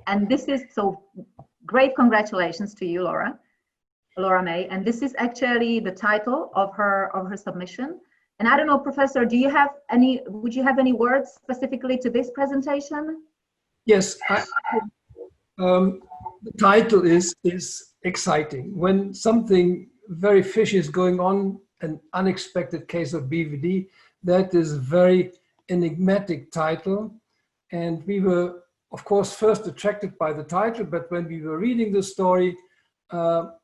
And this is, so great congratulations to you, Laura May. And this is actually the title of her submission. And I don't know, Professor, would you have any words specifically to this presentation? Yes, the title is exciting. When something very fishy is going on, an unexpected case of BVD, that is a very enigmatic title. And we were, of course, first attracted by the title, but when we were reading the story,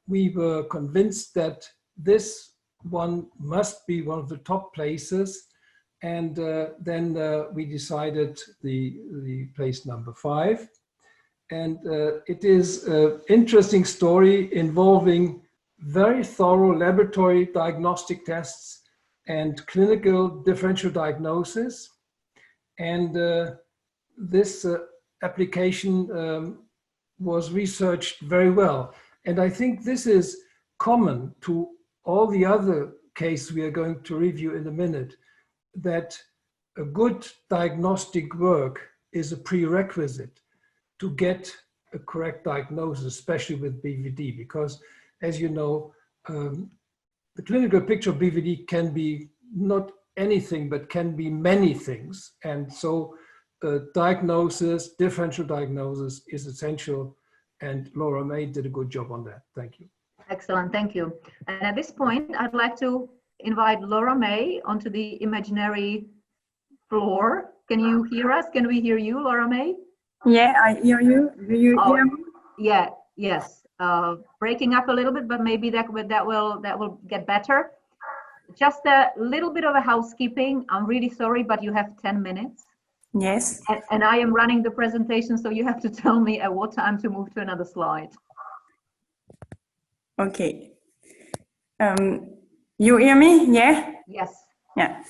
we were convinced that this one must be one of the top places. And then we decided the place number 5. And it is an interesting story involving very thorough laboratory diagnostic tests and clinical differential diagnosis. And this application was researched very well. And I think this is common to all the other cases we are going to review in a minute, that a good diagnostic work is a prerequisite to get a correct diagnosis, especially with BVD, because as you know, the clinical picture of BVD can be not anything, but can be many things. And so diagnosis, differential diagnosis is essential. And Laura May did a good job on that. Thank you. Excellent, thank you. And at this point, I'd like to invite Laura May onto the imaginary floor. Can you hear us? Can we hear you, Laura May? Yeah, I hear you. Do you hear me? Yeah, yes. Breaking up a little bit, but maybe that will get better. Just a little bit of a housekeeping. I'm really sorry, but you have 10 minutes. Yes. And I am running the presentation, so you have to tell me at what time to move to another slide. Okay. You hear me? Yeah? Yes. Yeah.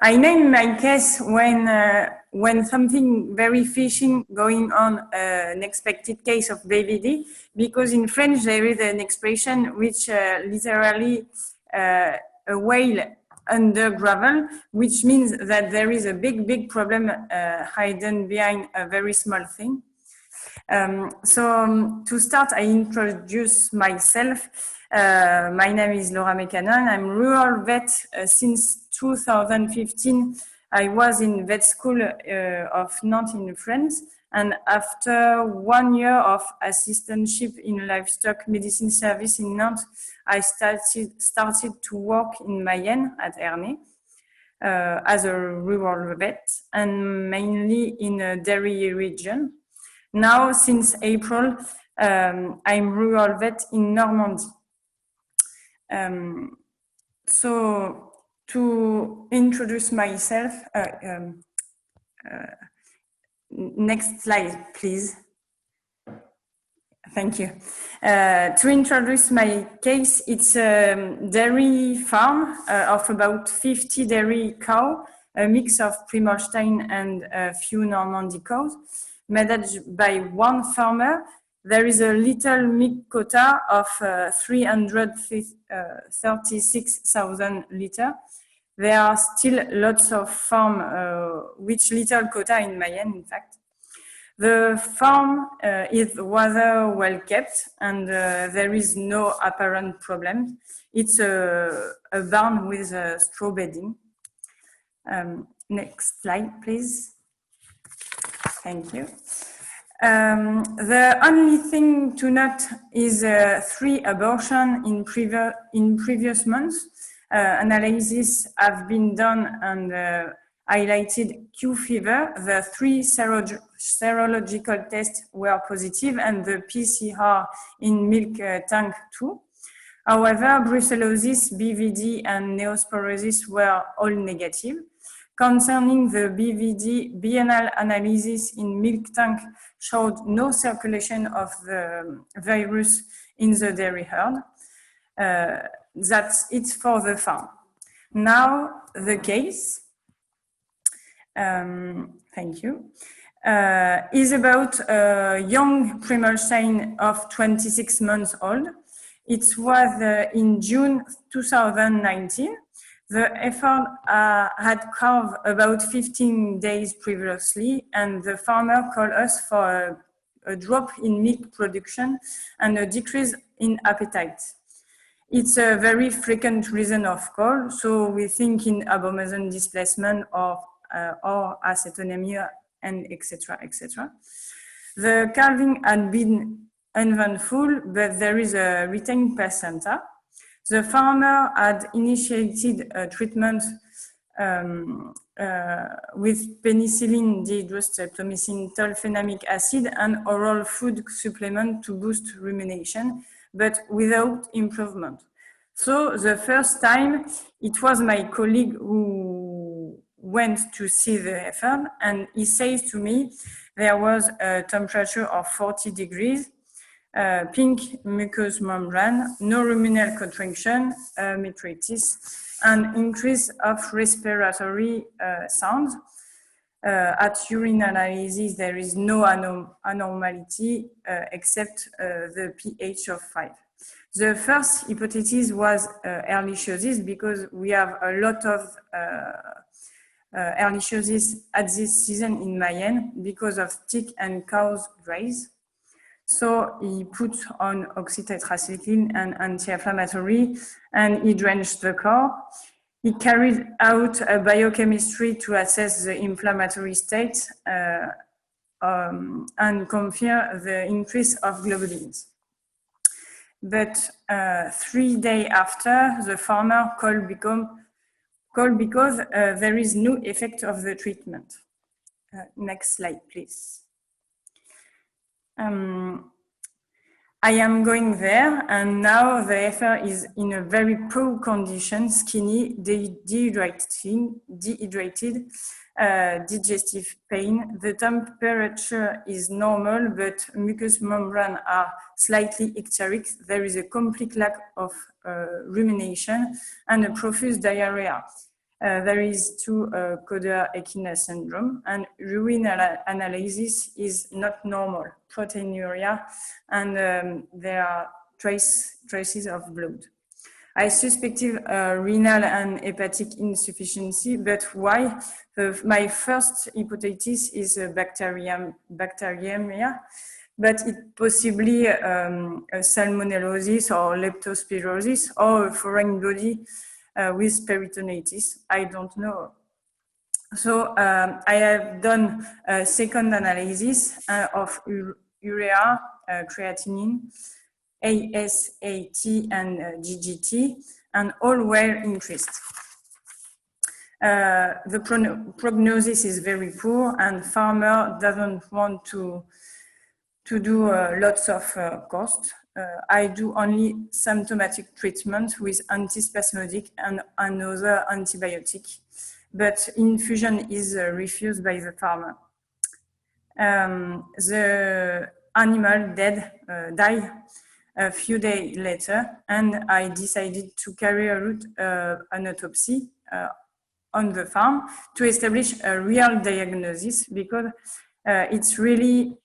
I named my case when something very fishy going on, an expected case of BVD, because in French there is an expression which literally a whale under gravel, which means that there is a big problem hidden behind a very small thing. To start, I introduce myself. My name is Laura May Canonne. I'm rural vet since 2015. I was in vet school of Nantes in France, and after 1 year of assistantship in livestock medicine service in Nantes, I started to work in Mayenne at Ernée as a rural vet, and mainly in a dairy region. Now, since April, I'm rural vet in Normandy. So to introduce myself, next slide, please. Thank you. To introduce my case, it's a dairy farm of about 50 dairy cows, a mix of Prim Holstein and a few Normandy cows, managed by one farmer. There is a little milk quota of 336,000 litres. There are still lots of farm with little quota in Mayenne, in fact. The farm is rather well kept, and there is no apparent problem. It's a barn with straw bedding. Next slide, please. Thank you. The only thing to note is 3 abortions in previous months. Analyses have been done and highlighted Q fever. The 3 serological tests were positive, and the PCR in milk tank too. However, Brucellosis, BVD and Neosporosis were all negative. Concerning the BVD biennial analysis in milk tank showed no circulation of the virus in the dairy herd. That's it for the farm. Now the case, thank you, is about a young Prim Holstein of 26 months old. It was in June 2019. The effort had calved about 15 days previously, and the farmer called us for a drop in milk production and a decrease in appetite. It's a very frequent reason of call, so we think in abomasum displacement or acetonemia and etc. etc. The calving had been uneventful, but there is a retained placenta. The farmer had initiated a treatment with penicillin, dihydrostreptomycin, tolfenamic acid, and oral food supplement to boost rumination, but without improvement. So the first time, it was my colleague who went to see the effort, and he says to me, there was a temperature of 40 degrees, pink mucous membrane, no ruminal contraction, metritis, and increase of respiratory sounds. At urine analysis, there is no abnormality except the pH of 5. The first hypothesis was Ehrlichiosis, because we have a lot of Ehrlichiosis at this season in Mayenne because of tick and cow's graze. So he put on oxytetracycline and anti-inflammatory, and he drenched the core. He carried out a biochemistry to assess the inflammatory state and confirm the increase of globulins. But 3 days after, the farmer called because there is no effect of the treatment. Next slide, please. I am going there, and now the heifer is in a very poor condition, skinny, dehydrated, digestive pain. The temperature is normal, but mucous membrane are slightly icteric. There is a complete lack of rumination and a profuse diarrhea. There is too coda echina syndrome, and urine analysis is not normal, proteinuria, and there are traces of blood. I suspected renal and hepatic insufficiency, but why? My first hypothesis is bacteriemia, but it possibly a salmonellosis or leptospirosis or a foreign body with peritonitis. I don't know. So I have done a second analysis of urea, creatinine, ASAT, and GGT, and all were increased. The prognosis is very poor, and farmer doesn't want to do lots of cost. I do only symptomatic treatment with antispasmodic and another antibiotic, but infusion is refused by the farmer. The animal died a few days later, and I decided to carry out an autopsy on the farm to establish a real diagnosis, because it's really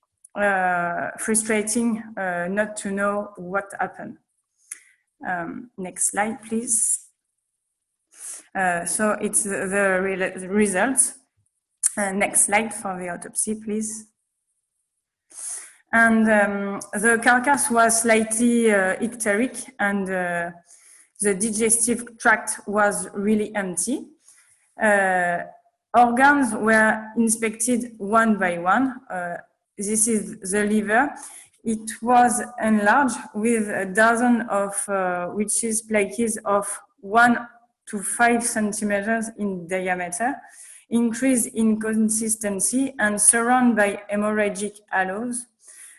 frustrating not to know what happened. Next slide, please. So it's the results. Next slide for the autopsy, please. And the carcass was slightly icteric, and the digestive tract was really empty. Organs were inspected one by one. This is the liver. It was enlarged with a dozen of Witch's plaques of 1 to 5 centimeters in diameter, increase in consistency, and surrounded by hemorrhagic halos.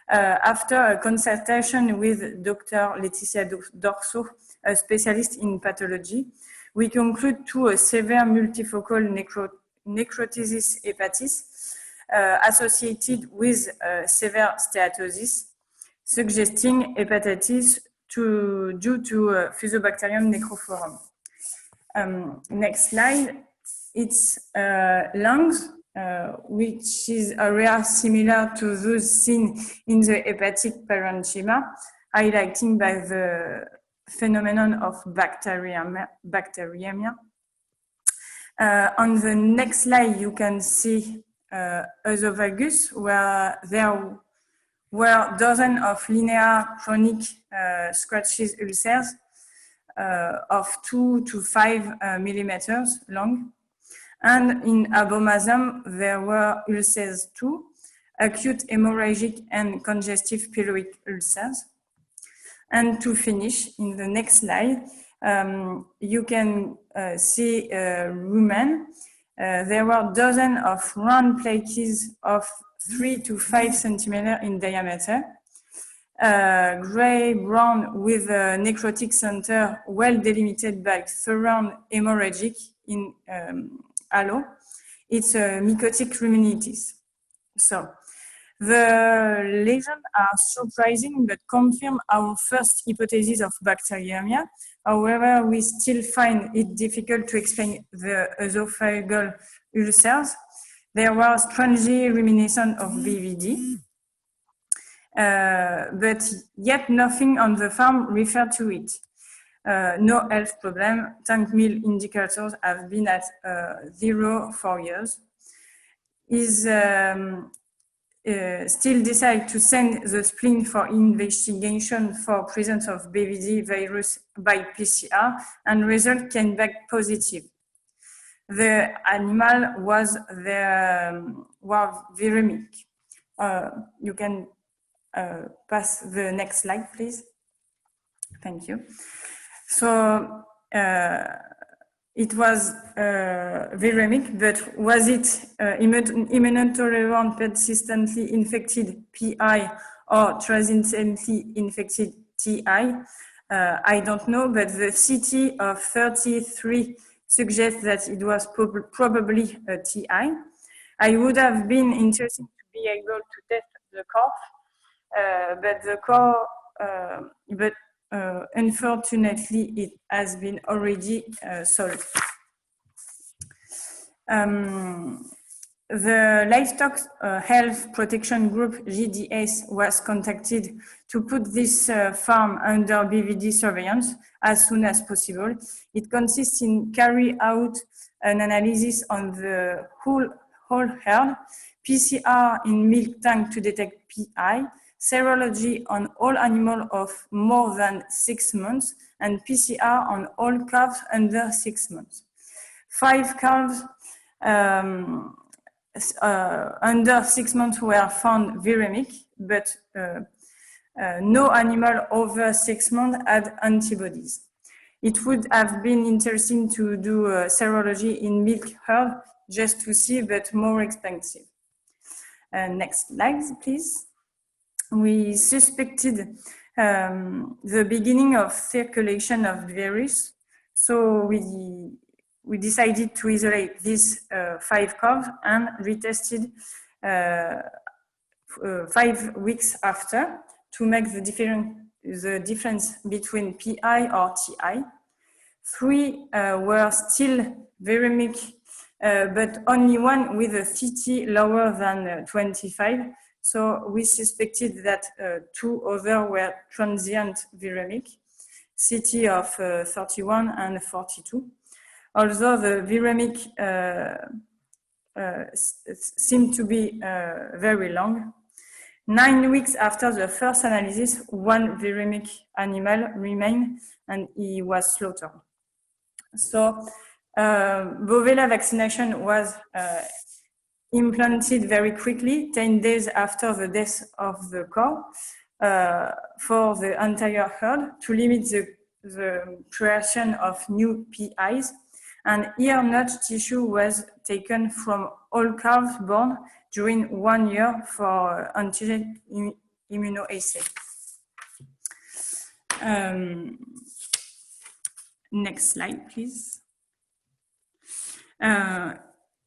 After a consultation with Dr. Laetitia Dorso, a specialist in pathology, we conclude to a severe multifocal necrotisis hepatis associated with severe steatosis, suggesting hepatitis due to Fusobacterium necrophorum. Next slide. It's lungs, which is a rare similar to those seen in the hepatic parenchyma, highlighting by the phenomenon of bacteriemia. On the next slide, you can see esophagus, where there were dozens of linear chronic scratches ulcers of 2 to 5 millimeters long. And in abomasum, there were ulcers too, acute hemorrhagic and congestive pyloric ulcers. And to finish, in the next slide, you can see rumen. There were dozens of round plaques of 3 to 5 centimeters in diameter, gray brown with a necrotic center well delimited by surround hemorrhagic in halo. It's a mycotic ruminitis. So the lesions are surprising but confirm our first hypothesis of bacteremia. However, we still find it difficult to explain the esophageal ulcers. There was strangely reminiscent of BVD, but yet nothing on the farm referred to it. No health problem. Tank meal indicators have been at 0 for years. Is still decide to send the spleen for investigation for presence of BVD virus by PCR, and result came back positive. The animal was viremic. You can pass the next slide, please. Thank you. So it was viremic, but was it immunotolerant, persistently infected PI or transiently infected TI? I don't know, but the CT of 33 suggests that it was probably a TI. I would have been interested to be able to test the cough, but the cough, unfortunately, it has been already solved. The Livestock Health Protection Group, GDS, was contacted to put this farm under BVD surveillance as soon as possible. It consists in carry out an analysis on the whole herd, PCR in milk tank to detect PI, serology on all animals of more than 6 months, and PCR on all calves under 6 months. 5 calves under 6 months were found viremic, but no animal over 6 months had antibodies. It would have been interesting to do serology in milk herd just to see, but more expensive. Next slide, please. We suspected the beginning of circulation of the virus, so we decided to isolate these 5 calves and retested 5 weeks after to make the difference between PI or TI. 3 were still viremic, but only 1 with a CT lower than 25. So we suspected that 2 others were transient viremic, CT of 31 and 42. Although the viremic seemed to be very long. 9 weeks after the first analysis, 1 viremic animal remained and he was slaughtered. So Bovella vaccination was implanted very quickly, 10 days after the death of the cow, for the entire herd to limit the creation of new PIs. And ear nut tissue was taken from all calves born during 1 year for antigen immunoassay. Next slide, please.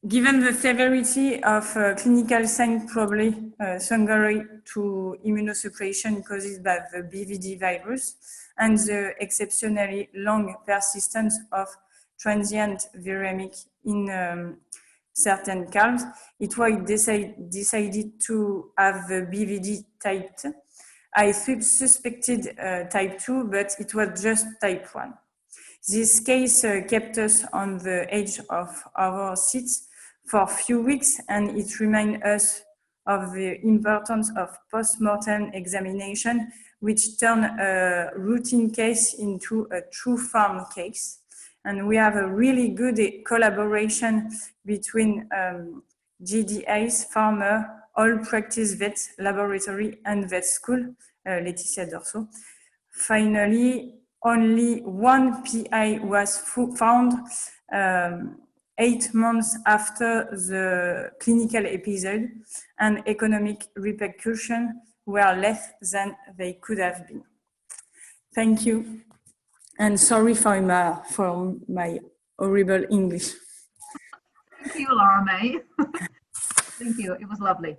Given the severity of clinical signs probably secondary to immunosuppression caused by the BVD virus and the exceptionally long persistence of transient viremic in certain calves, it was decided to have the BVD type 2. I suspected type 2, but it was just type 1. This case kept us on the edge of our seats for a few weeks, and it reminded us of the importance of post-mortem examination, which turned a routine case into a true farm case. And we have a really good collaboration between GDAs, farmer, all practice vets, laboratory, and vet school, Laetitia Dorso. Finally, only one PI was found 8 months after the clinical episode, and economic repercussions were less than they could have been. Thank you, and sorry for my horrible English. Thank you, Laura May. Thank you, it was lovely.